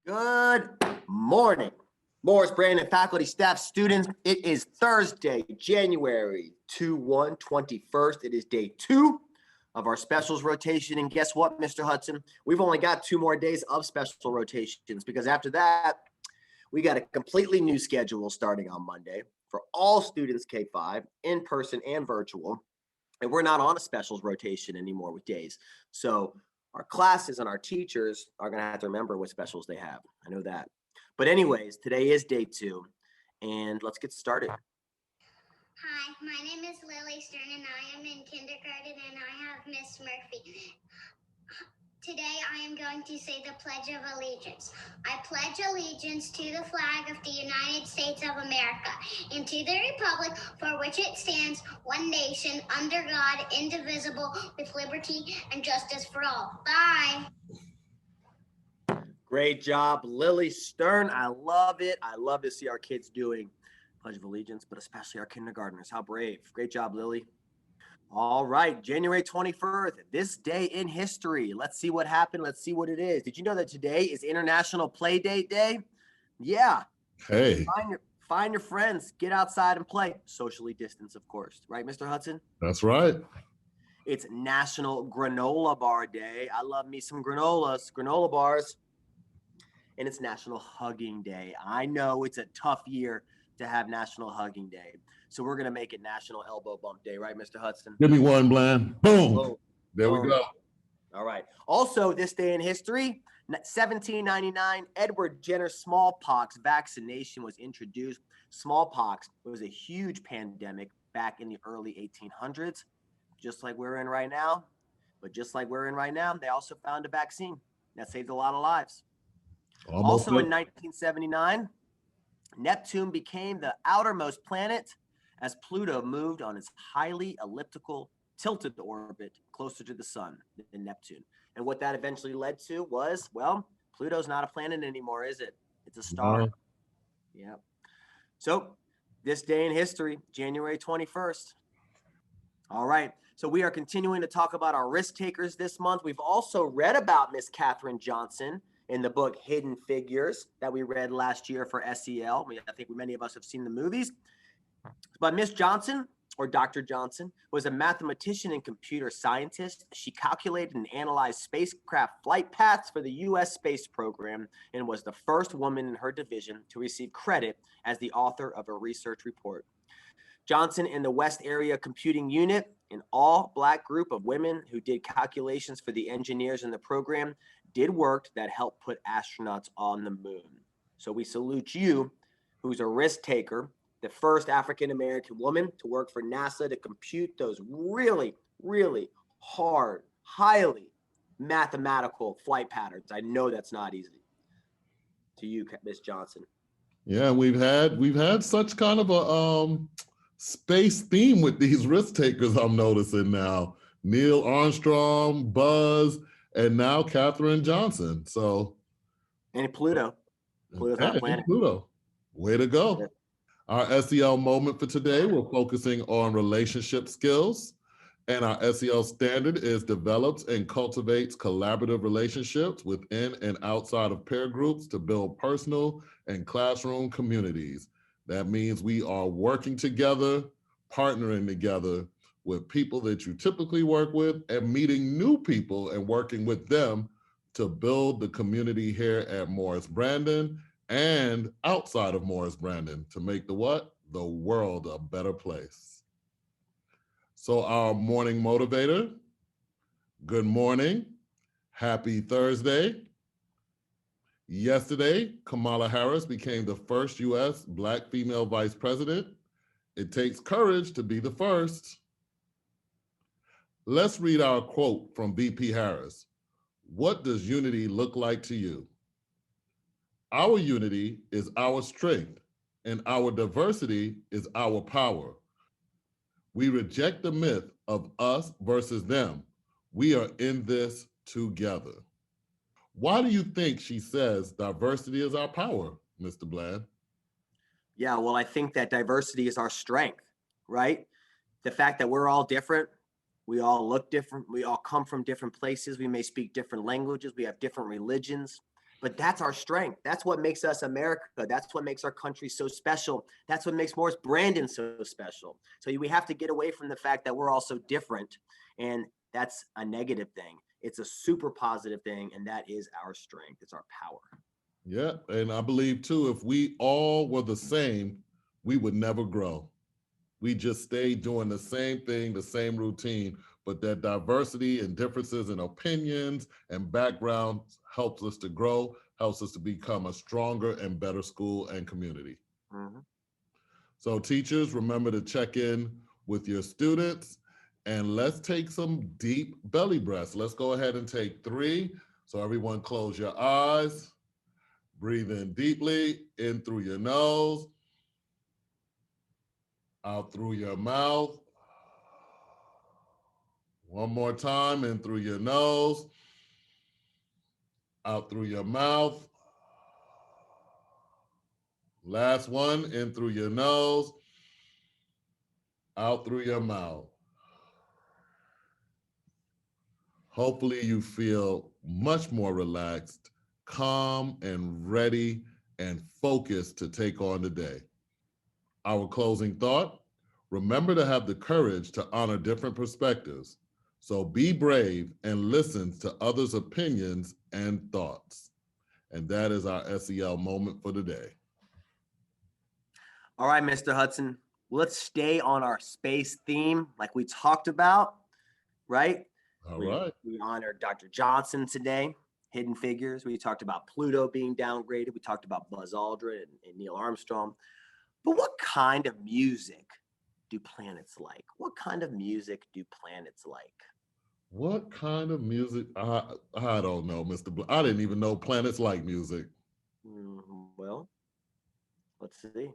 Good morning, Morris Brandon faculty, staff, students. It is Thursday, January 21st. It is day 2 of our specials rotation. And guess what, Mr. Hudson? We've only got 2 more days of special rotations because after that, we got a completely new schedule starting on Monday for all students K-5, in person and virtual. And we're not on a specials rotation anymore with days. So our classes and our teachers are going to have to remember what specials they have. I know that. But anyways, today is day 2, and let's get started. Hi, my name is Lily Stern, and I am in kindergarten, and I have Miss Murphy. Today, I am going to say the Pledge of Allegiance. I pledge allegiance to the flag of the United States of America and to the republic for which it stands, one nation, under God, indivisible, with liberty and justice for all. Bye. Great job, Lily Stern. I love it. I love to see our kids doing Pledge of Allegiance, but especially our kindergartners. How brave. Great job, Lily. All right, January 21st, this day in history. Let's see what happened. Let's see what it is. Did you know that today is International Play Date Day? Yeah. Hey, Find your friends, get outside and play. Socially distance, of course. Right, Mr. Hudson? that's right. It's National Granola Bar Day. I love me some granola bars. And it's National Hugging Day. I know it's a tough year to have National Hugging Day. So we're going to make it National Elbow Bump Day, right, Mr. Hudson? Give me one, Bland. Boom. Boom. There Boom. we go. All right. Also, this day in history, 1799, Edward Jenner smallpox vaccination was introduced. Smallpox was a huge pandemic back in the early 1800s, just like we're in right now. But just like we're in right now, they also found a vaccine that saved a lot of lives. Almost Also there. in 1979, Neptune became the outermost planet as Pluto moved on its highly elliptical tilted orbit closer to the sun than Neptune. And what that eventually led to was, well, Pluto's not a planet anymore, is it? It's a star. No. Yeah. So this day in history, January 21st. All right. So we are continuing to talk about our risk takers this month. We've also read about Miss Katherine Johnson in the book Hidden Figures that we read last year for SEL. I think many of us have seen the movies. But Miss Johnson, or Dr. Johnson, was a mathematician and computer scientist. She calculated and analyzed spacecraft flight paths for the U.S. space program and was the first woman in her division to receive credit as the author of a research report. Johnson and the West Area Computing Unit, an all-Black group of women who did calculations for the engineers in the program, did work that helped put astronauts on the moon. So we salute you, who's a risk taker, the first African-American woman to work for NASA to compute those really, really hard, highly mathematical flight patterns. I know that's not easy. To you, Miss Johnson. Yeah, we've had such kind of a space theme with these risk takers. I'm noticing now. Neil Armstrong, Buzz, and now Katherine Johnson. So, And Pluto. Pluto's not a planet. Pluto. Way to go. Our SEL moment for today, we're focusing on relationship skills. And our SEL standard is develops and cultivates collaborative relationships within and outside of peer groups to build personal and classroom communities. That means we are working together, partnering together with people that you typically work with and meeting new people and working with them to build the community here at Morris Brandon and outside of Morris Brandon to make the what? The world a better place. So our morning motivator, good morning, happy Thursday. Yesterday, Kamala Harris became the first U.S. Black female vice president. It takes courage to be the first. Let's read our quote from VP Harris. What does unity look like to you? Our unity is our strength, and our diversity is our power. We reject the myth of us versus them. We are in this together. Why do you think she says diversity is our power, Mr. Bland? Yeah, well, I think that diversity is our strength, right? The fact that we're all different, we all look different, we all come from different places, we may speak different languages, we have different religions, But that's our strength. That's what makes us America. That's what makes our country so special. That's what makes Morris Brandon so special. So we have to get away from the fact that we're all so different. And that's a negative thing. It's a super positive thing. And that is our strength. It's our power. Yeah. And I believe too, if we all were the same, we would never grow. We just stay doing the same thing, the same routine, but that diversity and differences in opinions and backgrounds helps us to grow, helps us to become a stronger and better school and community. Mm-hmm. So teachers, remember to check in with your students, and let's take some deep belly breaths. Let's go ahead and take 3. So everyone close your eyes, breathe in deeply, in through your nose, out through your mouth. One more time, in through your nose, out through your mouth. Last one, in through your nose, out through your mouth. Hopefully you feel much more relaxed, calm, and ready and focused to take on the day. Our closing thought, remember to have the courage to honor different perspectives. So be brave and listen to others' opinions and thoughts. And that is our SEL moment for today. All right, Mr. Hudson, let's stay on our space theme like we talked about, right? All right. We honored Dr. Johnson today, Hidden Figures. We talked about Pluto being downgraded. We talked about Buzz Aldrin and Neil Armstrong. But what kind of music do planets like? What kind of music do planets like? What kind of music? I don't know, Mr. I didn't even know planets like music. Well, let's see.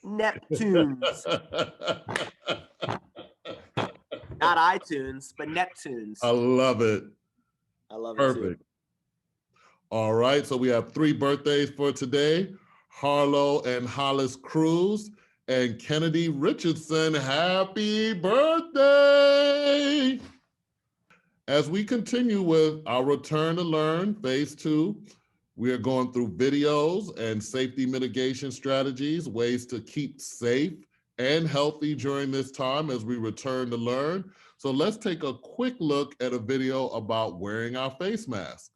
Neptunes. Not iTunes, but Neptunes. I love it. I love it Perfect. too. All right, so we have 3 birthdays for today. Harlow and Hollis Cruz and Kennedy Richardson. Happy birthday! As we continue with our Return to Learn, Phase 2, we are going through videos and safety mitigation strategies, ways to keep safe and healthy during this time as we return to learn. So let's take a quick look at a video about wearing our face mask.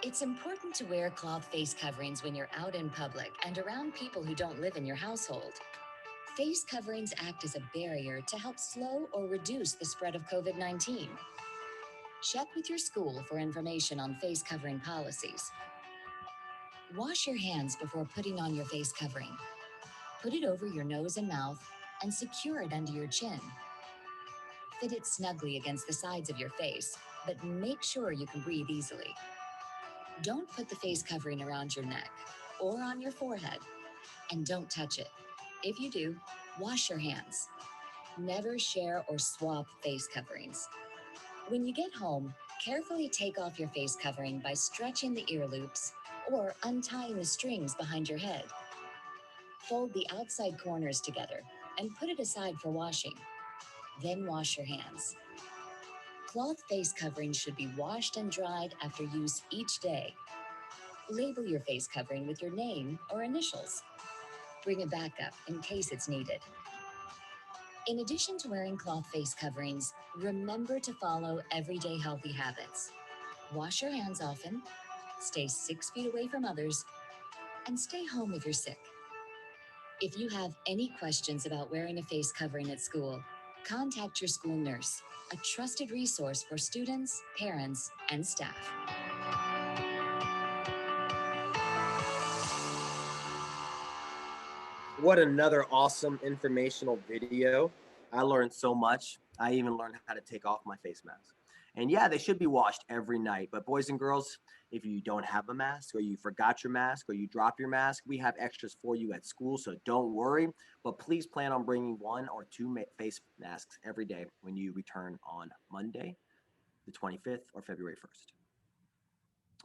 It's important to wear cloth face coverings when you're out in public and around people who don't live in your household. Face coverings act as a barrier to help slow or reduce the spread of COVID-19. Check with your school for information on face covering policies. Wash your hands before putting on your face covering. Put it over your nose and mouth and secure it under your chin. Fit it snugly against the sides of your face, but make sure you can breathe easily. Don't put the face covering around your neck or on your forehead, and don't touch it. If you do, wash your hands. Never share or swap face coverings. When you get home, carefully take off your face covering by stretching the ear loops or untying the strings behind your head. Fold the outside corners together and put it aside for washing. Then wash your hands. Cloth face coverings should be washed and dried after use each day. Label your face covering with your name or initials. Bring a backup in case it's needed. In addition to wearing cloth face coverings, remember to follow everyday healthy habits. Wash your hands often, stay 6 feet away from others, and stay home if you're sick. If you have any questions about wearing a face covering at school, contact your school nurse, a trusted resource for students, parents, and staff. What another awesome informational video. I learned so much. I even learned how to take off my face mask. And yeah, they should be washed every night. But boys and girls, if you don't have a mask or you forgot your mask or you drop your mask, we have extras for you at school. So don't worry. But please plan on bringing 1 or 2 face masks every day when you return on Monday, the 25th, or February 1st.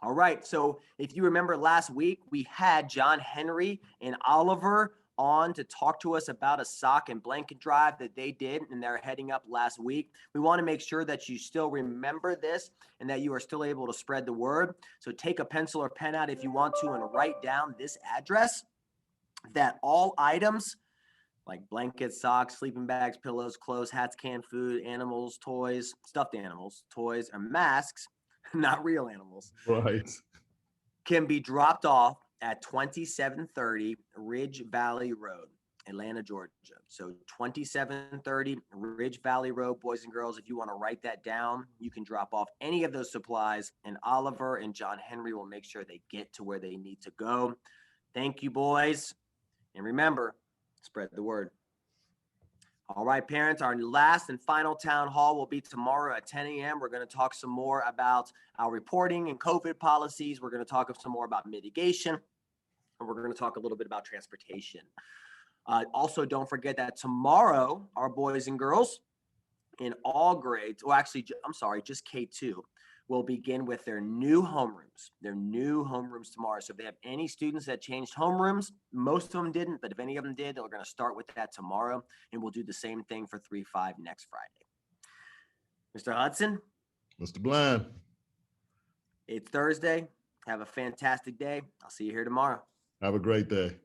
All right. So if you remember last week, we had John Henry and Oliver on to talk to us about a sock and blanket drive that they did and they're heading up last week. We want to make sure that you still remember this and that you are still able to spread the word. So take a pencil or pen out if you want to and write down this address, that all items like blankets, socks, sleeping bags, pillows, clothes, hats, canned food, animals, toys, stuffed animals, toys, and masks, not real animals, Right. can be dropped off at 2730 Ridge Valley Road, Atlanta, Georgia. So 2730 Ridge Valley Road, boys and girls, if you want to write that down, you can drop off any of those supplies and Oliver and John Henry will make sure they get to where they need to go. Thank you, boys. And remember, spread the word. All right, parents, our last and final town hall will be tomorrow at 10 a.m. We're going to talk some more about our reporting and COVID policies. We're going to talk some more about mitigation, and we're going to talk a little bit about transportation. Also, don't forget that tomorrow, our boys and girls in all grades, well, actually, I'm sorry, just K2, will begin with their new homerooms. Their new homerooms tomorrow. So if they have any students that changed homerooms, most of them didn't, but if any of them did, they're going to start with that tomorrow, and we'll do the same thing for 3-5 next Friday. Mr. Hudson, Mr. Bland. it's Thursday. Have a fantastic day. I'll see you here tomorrow. Have a great day.